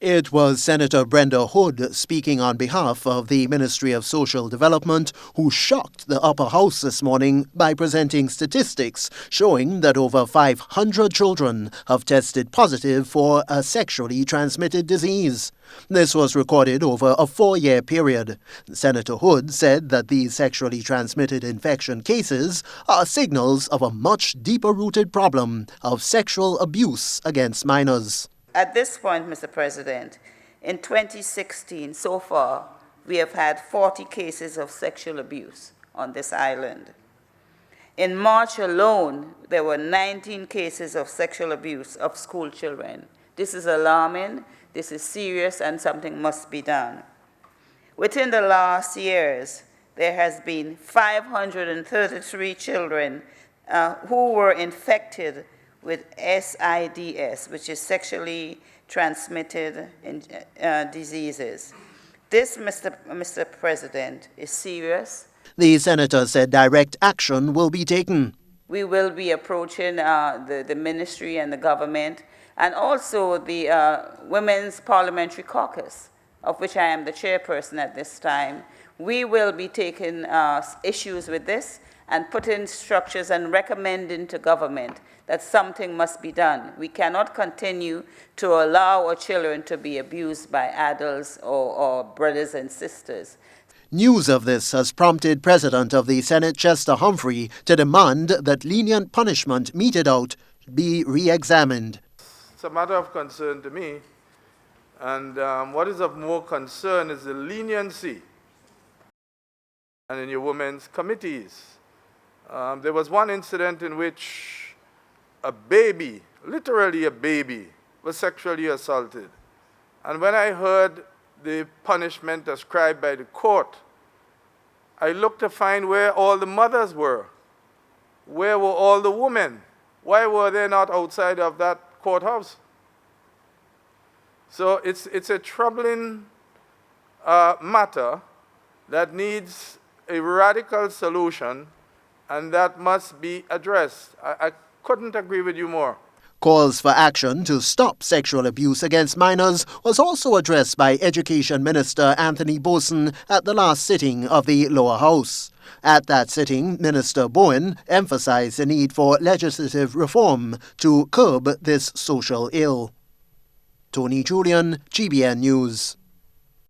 It was Senator Brenda Hood speaking on behalf of the Ministry of Social Development who shocked the upper house this morning by presenting statistics showing that over 500 children have tested positive for a sexually transmitted disease. This was recorded over a 4-year period. Senator Hood said that these sexually transmitted infection cases are signals of a much deeper-rooted problem of sexual abuse against minors. At this point, Mr. President, in 2016, so far, we have had 40 cases of sexual abuse on this island. In March alone, there were 19 cases of sexual abuse of school children. This is alarming, this is serious, and something must be done. Within the last years, there has been 533 children who were infected with SIDS, which is sexually transmitted diseases. This, Mr. President, is serious. The senator said direct action will be taken. We will be approaching the ministry and the government, and also the Women's Parliamentary Caucus, of which I am the chairperson at this time. We will be taking issues with this and putting structures and recommending to government that something must be done. We cannot continue to allow our children to be abused by adults or brothers and sisters. News of this has prompted President of the Senate, Chester Humphrey, to demand that lenient punishment meted out be re-examined. It's a matter of concern to me, and what is of more concern is the leniency and in your women's committees. There was one incident in which a baby, literally a baby, was sexually assaulted. And when I heard the punishment ascribed by the court, I looked to find where all the mothers were. Where were all the women? Why were they not outside of that courthouse? So it's a troubling matter that needs a radical solution, and that must be addressed. I couldn't agree with you more. Calls for action to stop sexual abuse against minors was also addressed by Education Minister Anthony Bowen at the last sitting of the lower house. At that sitting, Minister Bowen emphasized the need for legislative reform to curb this social ill. Tony Julian, GBN News.